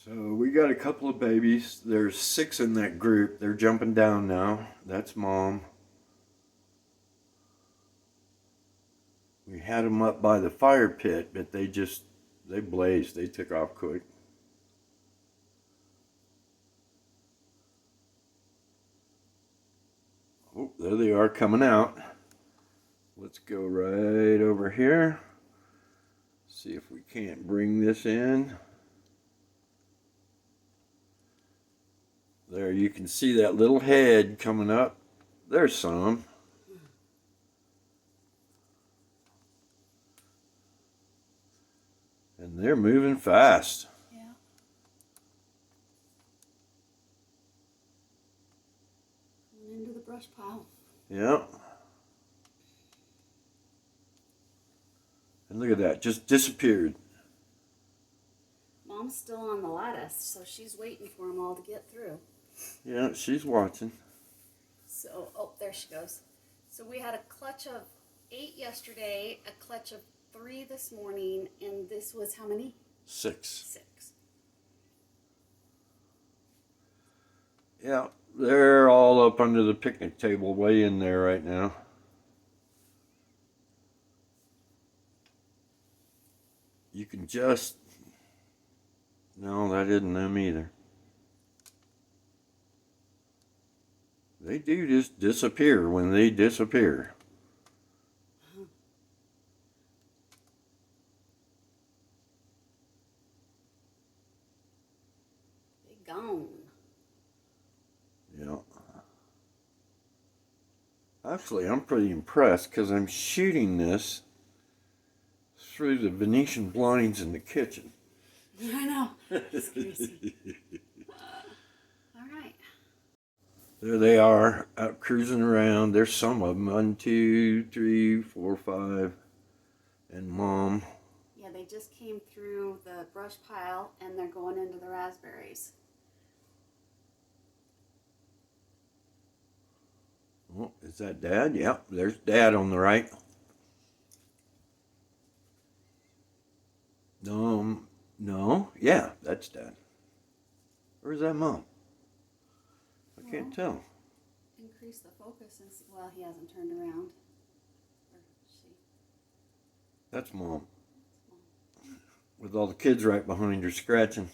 So we got a couple of babies. There's 6 in that group. They're jumping down now. That's Mom. We had them up by the fire pit, but they blazed. They took off quick. Oh, there they are coming out. Let's go right over here. See if we can't bring this in. There, you can see that little head coming up. There's some. And they're moving fast. Yeah. Into the brush pile. Yeah. And look at that, just disappeared. Mom's still on the lattice, so she's waiting for them all to get through. Yeah, she's watching. So, oh, there she goes. So we had a clutch of 8 yesterday, a clutch of 3 this morning, and this was how many? 6. 6. Yeah, they're all up under the picnic table way in there right now. You can just... No, that isn't them either. They do just disappear when they disappear. They gone. Yeah. Actually, I'm pretty impressed because I'm shooting this through the Venetian blinds in the kitchen. I know. It's crazy. All right. There they are, out cruising around. There's some of them. 1, 2, 3, 4, 5. And Mom. Yeah, they just came through the brush pile and they're going into the raspberries. Oh, is that Dad? Yep, there's Dad on the right. No. Yeah, that's Dad. Or is that Mom? I can't tell. Increase the focus and see. Well, he hasn't turned around. Or she. That's Mom. With all the kids right behind her scratching.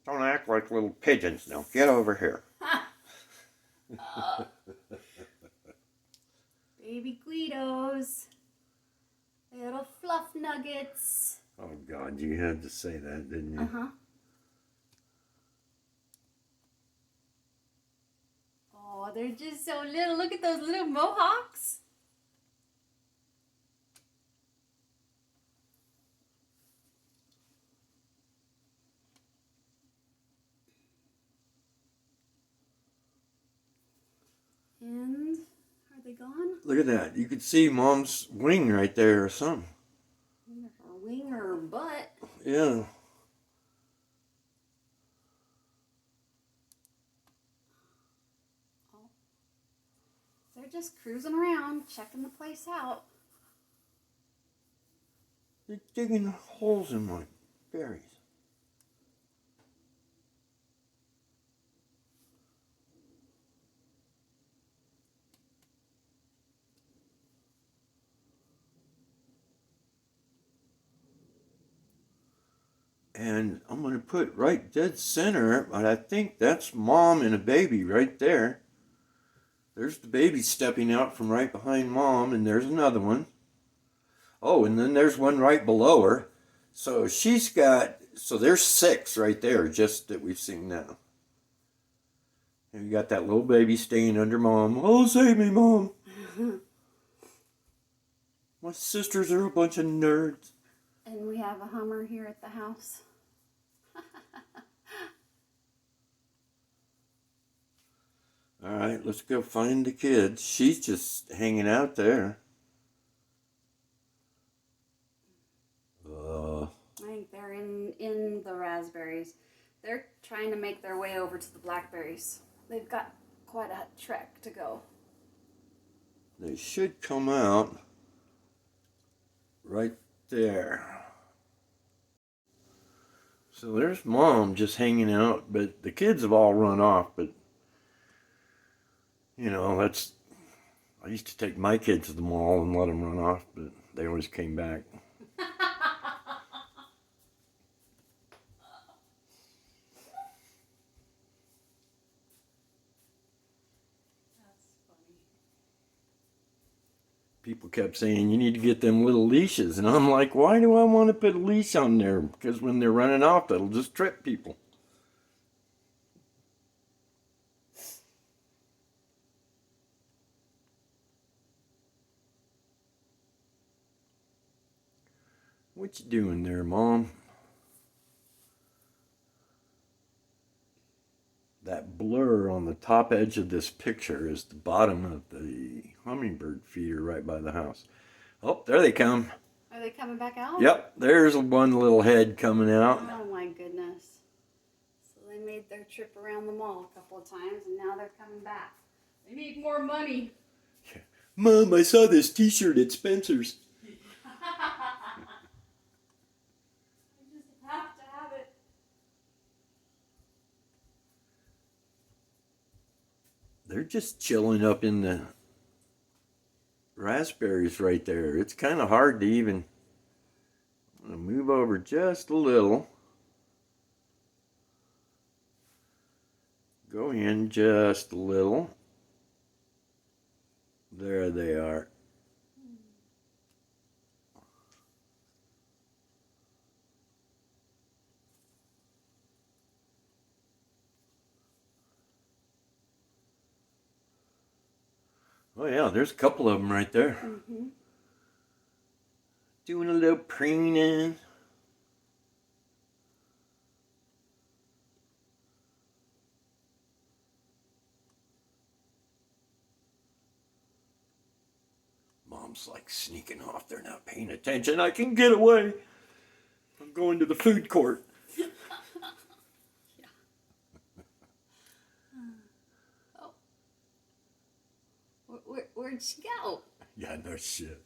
Don't act like little pigeons now. Get over here. Baby quidos. Little fluff nuggets. Oh, God, you had to say that, didn't you? Uh-huh. Oh, they're just so little. Look at those little mohawks. And are they gone? Look at that. You could see Mom's wing right there or something. Her wing or her butt. Yeah. Oh. They're just cruising around, checking the place out. They're digging holes in my berries. And I'm going to put right dead center, but I think that's Mom and a baby right there. There's the baby stepping out from right behind Mom, and there's another one. Oh, and then there's one right below her. So there's 6 right there, just that we've seen now. And you got that little baby staying under Mom. Oh, save me, Mom. My sisters are a bunch of nerds. And we have a Hummer here at the house. All right, let's go find the kids. She's just hanging out there. I think they're in the raspberries. They're trying to make their way over to the blackberries. They've got quite a trek to go. They should come out right there. So there's Mom just hanging out, but the kids have all run off. But you know, I used to take my kids to the mall and let them run off, but they always came back. People kept saying, you need to get them little leashes. And I'm like, why do I want to put a leash on there? Because when they're running off, that'll just trip people. What you doing there, Mom? That blur on the top edge of this picture is the bottom of the hummingbird feeder right by the house. Oh, there they come. Are they coming back out? Yep, there's one little head coming out. Oh my goodness. So they made their trip around the mall a couple of times and now they're coming back. They need more money. Yeah. Mom, I saw this t-shirt at Spencer's. I just have to have it. They're just chilling up in the raspberries right there. It's kind of hard to even. I'm going to move over just a little. Go in just a little. There they are. Oh yeah, there's a couple of them right there. Mm-hmm. Doing a little preening. Mom's like sneaking off. They're not paying attention. I can get away. I'm going to the food court. Yeah. Oh. Where'd she go? Yeah, no shit.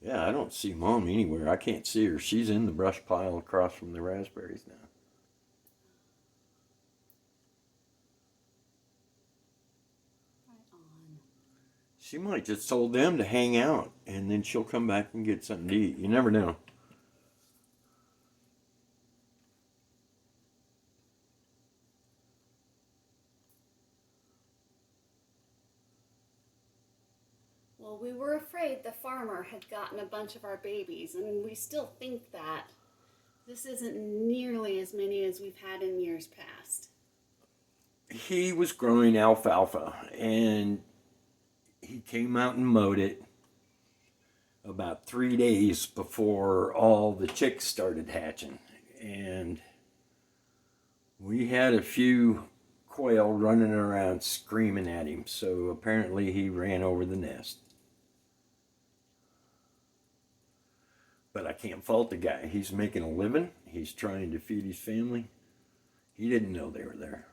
Yeah, I don't see Mom anywhere. I can't see her. She's in the brush pile across from the raspberries now. Right on. She might just told them to hang out and then she'll come back and get something to eat. You never know. Well, we were afraid the farmer had gotten a bunch of our babies, and we still think that. This isn't nearly as many as we've had in years past. He was growing alfalfa and he came out and mowed it about 3 days before all the chicks started hatching. And we had a few quail running around screaming at him, so apparently he ran over the nest. But I can't fault the guy. He's making a living. He's trying to feed his family. He didn't know they were there.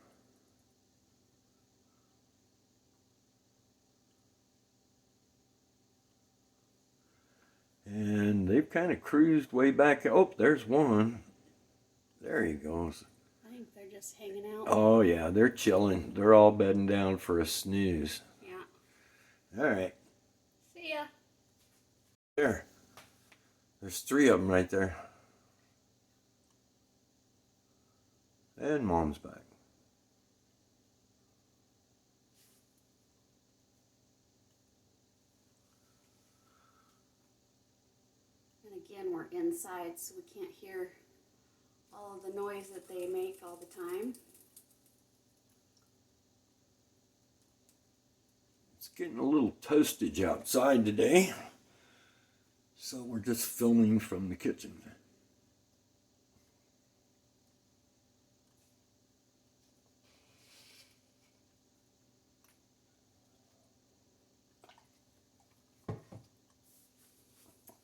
And they've kind of cruised way back. Oh, there's one. There he goes. I think they're just hanging out. Oh, yeah, they're chilling. They're all bedding down for a snooze. Yeah. All right. See ya. There. There's 3 of them right there. And Mom's back. And again, we're inside, so we can't hear all of the noise that they make all the time. It's getting a little toastage outside today. So we're just filming from the kitchen.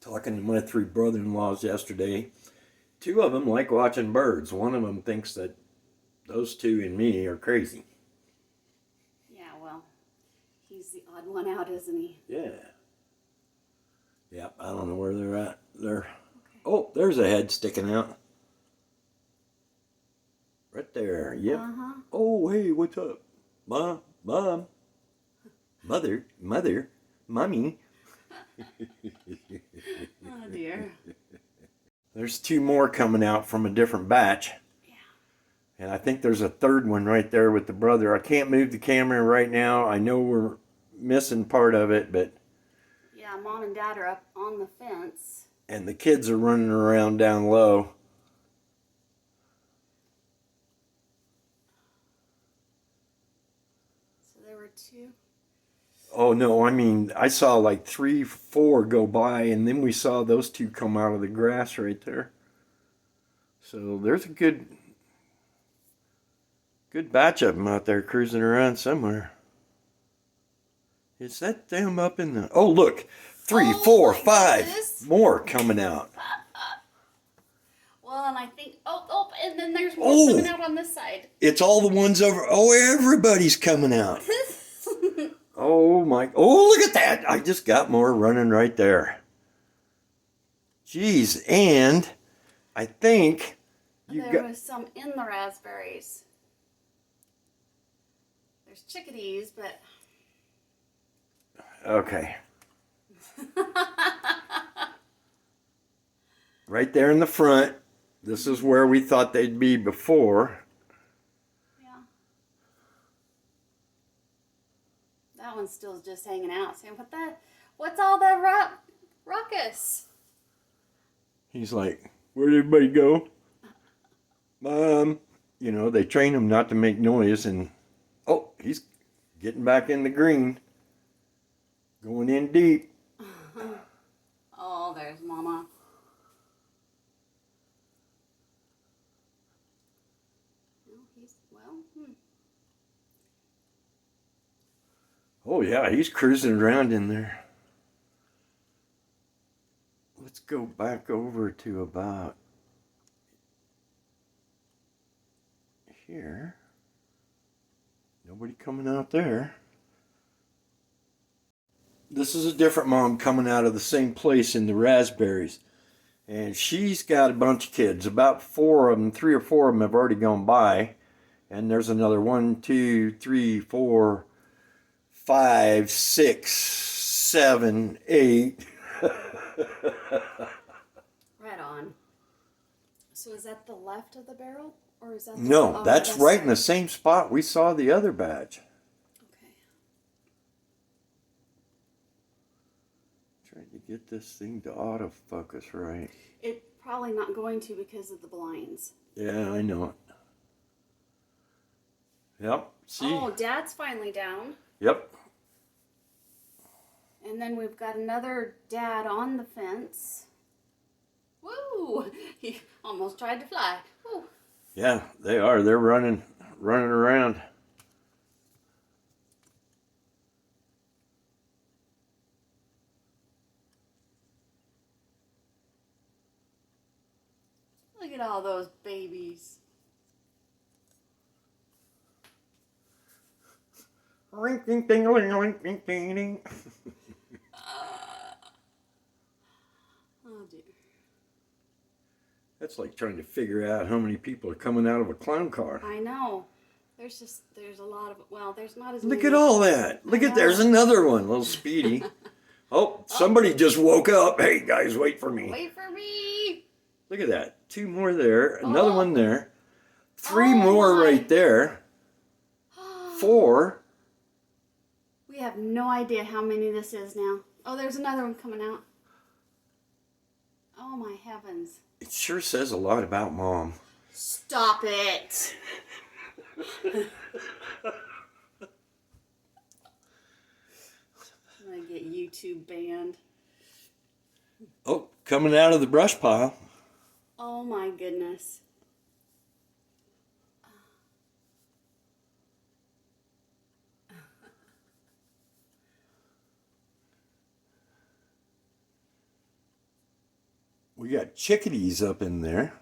Talking to my 3 brother-in-laws yesterday, Two of them like watching birds. One of them thinks that those two and me are crazy. Yeah, well, he's the odd one out, isn't he? Yeah. Yep, I don't know where they're at. Okay. Oh, there's a head sticking out. Right there. Yep. Uh-huh. Oh, hey, what's up? Mom, mother, mommy. Oh, dear. There's two more coming out from a different batch. Yeah. And I think there's a third one right there with the brother. I can't move the camera right now. I know we're missing part of it, but... Yeah, Mom and Dad are up on the fence. And the kids are running around down low. So there were two. Oh, no, I mean, I saw like 3, 4 go by, and then we saw those two come out of the grass right there. So there's a good batch of them out there cruising around somewhere. Is that them up in the... Oh, look, 3, 4, 5 more coming out. Well, and I think... Oh, and then there's more coming out on this side. It's all the ones over... Oh, everybody's coming out. Oh, my... Oh, look at that. I just got more running right there. Jeez, and I think... There was some in the raspberries. There's chickadees, but... Okay. Right there in the front. This is where we thought they'd be before. Yeah. That one's still just hanging out, saying, what's all the ruckus? He's like, where'd everybody go? Mom. You know, they train him not to make noise, and oh, he's getting back in the green. Going in deep. Oh, there's Mama. Oh, yeah, he's cruising around in there. Let's go back over to about here. Nobody coming out there. This is a different mom coming out of the same place in the raspberries. And she's got a bunch of kids. About 4 of them, 3 or 4 of them have already gone by. And there's another 1, 2, 3, 4, 5, 6, 7, 8. Right on. So is that the left of the barrel? Or is that No, that's right in the same spot we saw the other batch. Okay. Trying to get this thing to autofocus right. It's probably not going to because of the blinds. Yeah, I know it. Yep, see? Oh, Dad's finally down. Yep. And then we've got another dad on the fence. Woo! He almost tried to fly. Woo! Yeah, they are. They're running around. Look at all those babies. Ring, ding, ding, ling, ling, ding, ding, ding. Oh dear. That's like trying to figure out how many people are coming out of a clown car. I know. There's a lot of, well, there's not as Look many. at all that. Look at, there's another one, little Speedy. Oh, somebody just woke up. Hey, guys, wait for me. Wait for me. Look at that. 2 more there. Another one there. 3 Oh, more my. right there. 4. We have no idea how many this is now. Oh, there's another one coming out. Oh my heavens. It sure says a lot about Mom. Stop it. I'm gonna get YouTube banned. Oh, coming out of the brush pile. Oh my goodness. We got chickadees up in there.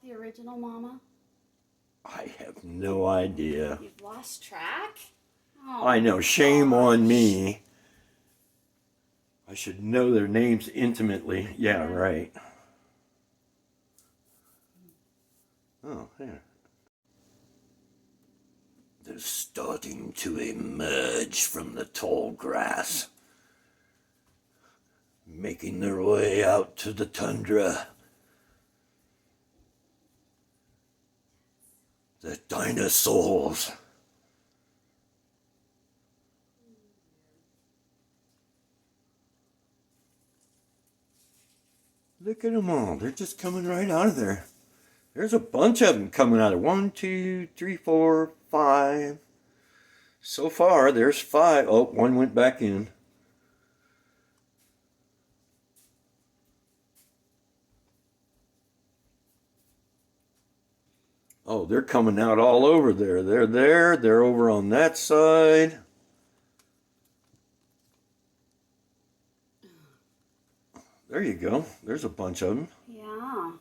the original mama? I have no idea. You've lost track? Oh, I know, shame gosh. on me. I should know their names intimately. Yeah, right. Oh, yeah. They're starting to emerge from the tall grass, making their way out to the tundra. The dinosaurs. Look at them all. They're just coming right out of there. There's a bunch of them coming out of 1, 2, 3, 4, 5. So far, there's 5. Oh, one went back in. Oh, they're coming out all over there. They're there. They're over on that side. There you go. There's a bunch of them. Yeah.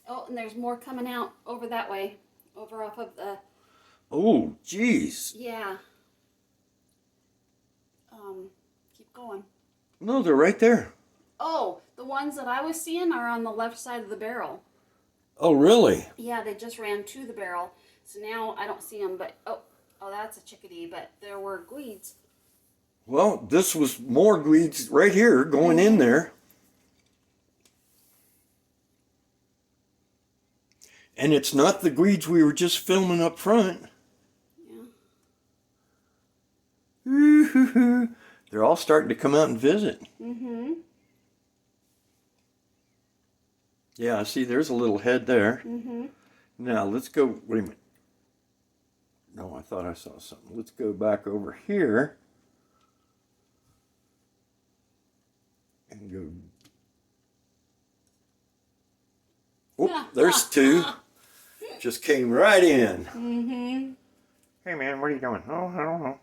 Oh, and there's more coming out over that way. Over off of the... Oh, geez. Yeah. Keep going. No, they're right there. Oh, the ones that I was seeing are on the left side of the barrel. Oh, really? Yeah, they just ran to the barrel. So now I don't see them, but... Oh, that's a chickadee, but there were gweeds. Well, this was more gweeds right here going in there. And it's not the gweeds we were just filming up front. Yeah. They're all starting to come out and visit. Mm-hmm. Yeah, see, there's a little head there. Mm-hmm. Now, let's go, wait a minute. No, I thought I saw something. Let's go back over here. And go. Oh, there's 2. Just came right in. Mm-hmm. Hey, man, what are you doing? Oh, I don't know.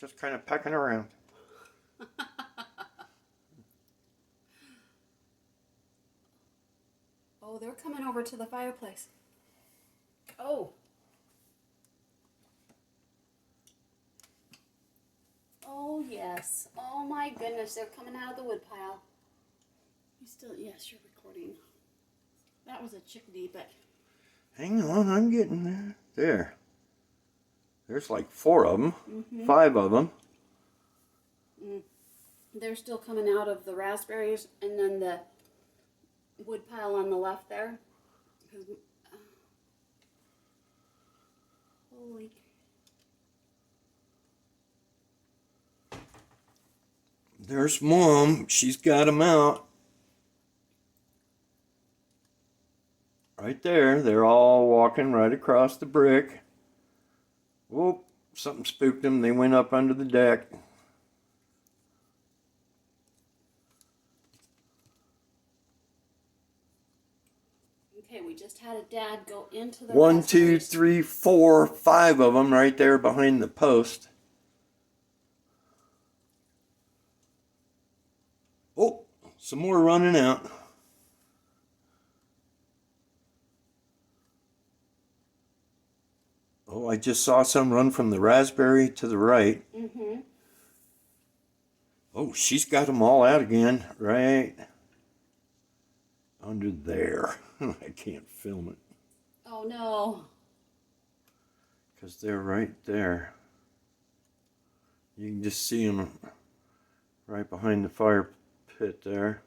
Just kind of pecking around. Oh, they're coming over to the fireplace. Oh. Oh, yes. Oh, my goodness. They're coming out of the wood pile. Yes, you're recording. That was a chickadee, but... Hang on, I'm getting there. There. There's like 4 of them. 5 of them. They're still coming out of the raspberries and then the wood pile on the left there. Holy... There's Mom. She's got them out. Right there. They're all walking right across the brick. Whoop. Something spooked them. They went up under the deck. Okay, we just had a dad go into the 1, 2, raspberries. 3, 4, 5 of them right there behind the post. Oh, some more running out. Oh, I just saw some run from the raspberry to the right. Mm-hmm. Oh, she's got them all out again, right under there. I can't film it. Oh, no. Because they're right there. You can just see them right behind the fire pit there.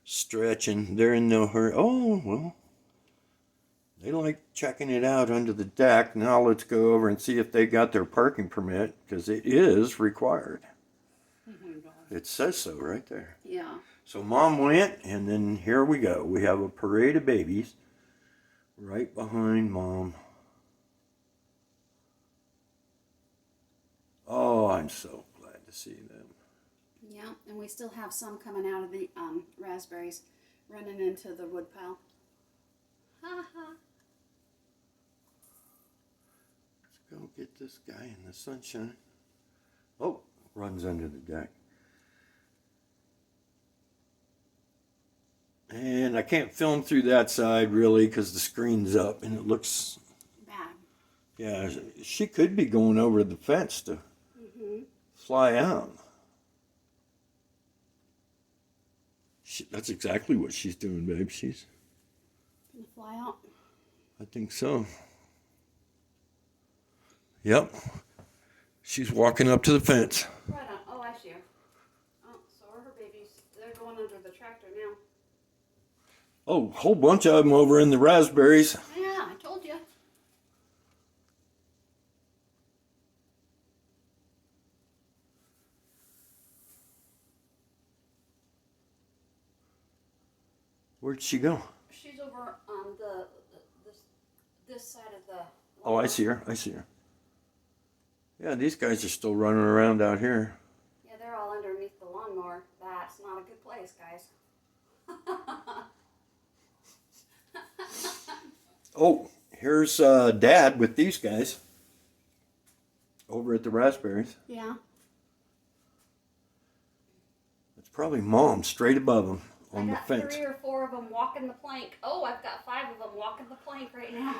Stretching. They're in no hurry. Oh, well. They like checking it out under the deck. Now let's go over and see if they got their parking permit, because it is required. It says so right there. Yeah. So Mom went, and then here we go. We have a parade of babies right behind Mom. Oh, I'm so glad to see them. Yeah, and we still have some coming out of the raspberries, running into the wood pile. Ha ha. Let's go get this guy in the sunshine. Oh, runs under the deck. And I can't film through that side really because the screen's up and it looks Bad. Yeah, she could be going over the fence to fly out. That's exactly what she's doing, babe. She's Gonna fly out. I think so. Yep. She's walking up to the fence. Right on. Oh, I see her. Oh, so are her babies. They're going under the tractor now. Oh, a whole bunch of them over in the raspberries. Yeah, I told you. Where'd she go? She's over on this side of the. Oh, I see her. I see her. Yeah, these guys are still running around out here. Yeah, they're all underneath the lawnmower. That's not a good place, guys. Oh, here's Dad with these guys over at the raspberries. Yeah. It's probably Mom straight above them on the I got fence. 3 or 4 of them walking the plank. Oh, I've got 5 of them walking the plank right now.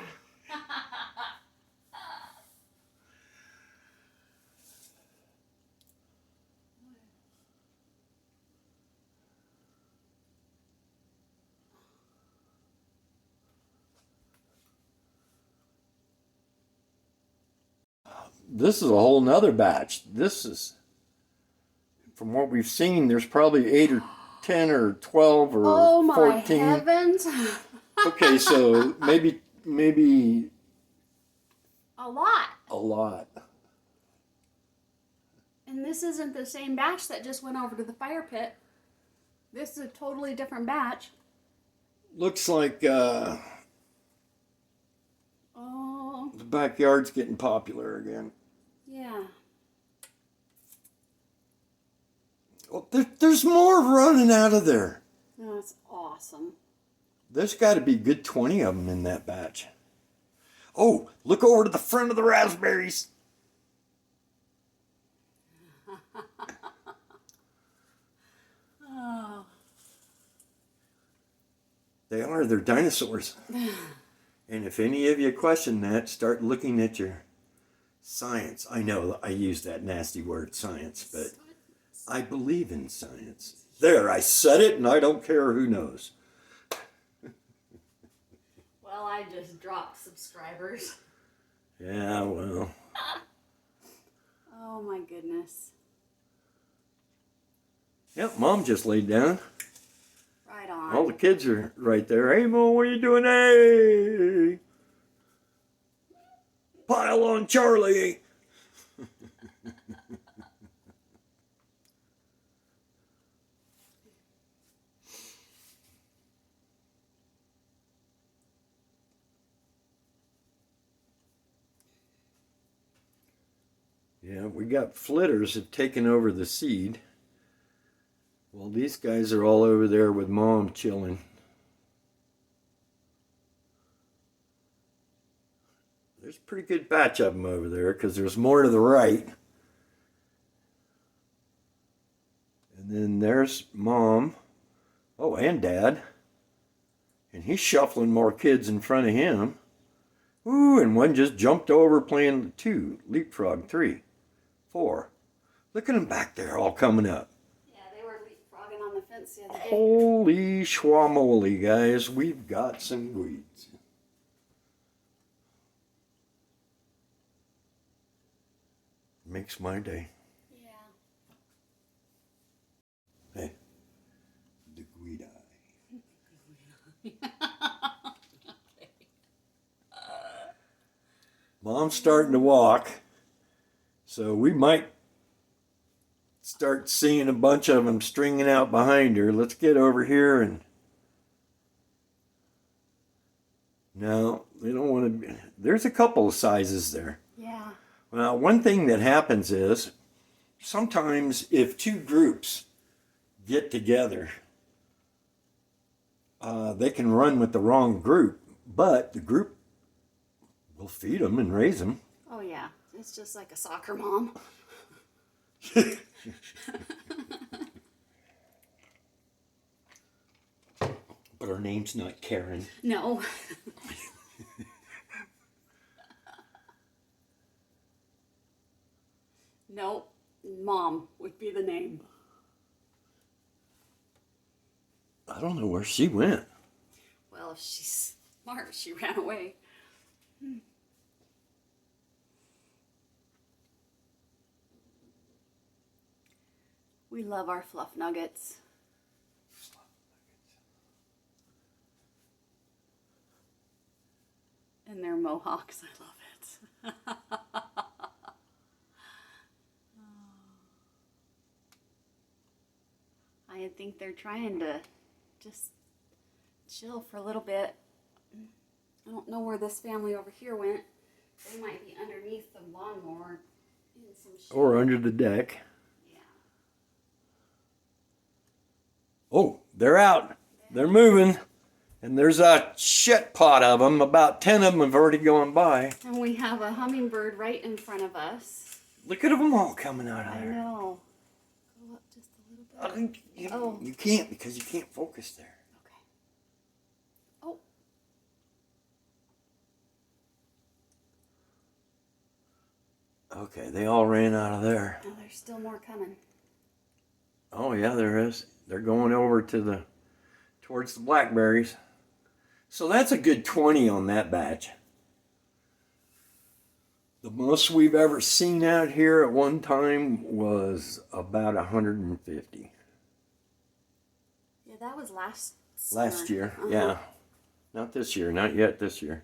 This is a whole nother batch. This is, from what we've seen, there's probably 8 or 10 or 12 or Oh my 14. heavens. Okay, so maybe A lot. a lot. And this isn't the same batch that just went over to the fire pit. This is a totally different batch. Looks like Oh. the backyard's getting popular again. Yeah. Oh, there's more running out of there. That's awesome. There's got to be a good 20 of them in that batch. Oh, look over to the front of the raspberries. Oh. They're dinosaurs. And if any of you question that, start looking at your science. I know I use that nasty word, science, but I believe in science. There, I said it, and I don't care who knows. Well, I just dropped subscribers. Yeah, well. Oh my goodness. Yep, Mom just laid down. Right on. All the kids are right there. Hey, Mom, what are you doing? Hey! Pile on Charlie. Yeah, we got flitters have taken over the seed. Well, these guys are all over there with Mom chilling. There's a pretty good batch of them over there because there's more to the right. And then there's Mom. Oh, and Dad. And he's shuffling more kids in front of him. Ooh, and one just jumped over playing 2, leapfrog 3, 4. Look at them back there all coming up. Yeah, they were leapfrogging on the fence the other day. Holy schwamoly, guys. We've got some weeds. Makes my day. Yeah. Hey, the guida. Mom's starting to walk, so we might start seeing a bunch of them stringing out behind her. Let's get over here and... No, they don't want to be... There's a couple of sizes there. Yeah. Well, one thing that happens is sometimes if 2 groups get together, they can run with the wrong group, but the group will feed them and raise them. Oh yeah. It's just like a soccer mom. But her name's not Karen. No. No, Mom would be the name. I don't know where she went. Well, if she's smart, she ran away. We love our fluff nuggets. And their mohawks, I love it. I think they're trying to just chill for a little bit. I don't know where this family over here went. They might be underneath the lawnmower in some shade. Or under the deck. Yeah. Oh, they're out. They're moving. And there's a shit pot of them. About 10 of them have already gone by. And we have a hummingbird right in front of us. Look at them all coming out of I there. know. Go up just a little bit. I think Oh. you can't because you can't focus there. Okay. Oh, Okay, they all ran out of there. now there's still more coming. Oh yeah, there is. They're going over to towards the blackberries. So that's a good 20 on that batch. The most we've ever seen out here at one time was about 150. Yeah, that was last Last summer. year, yeah. Not this year, not yet this year.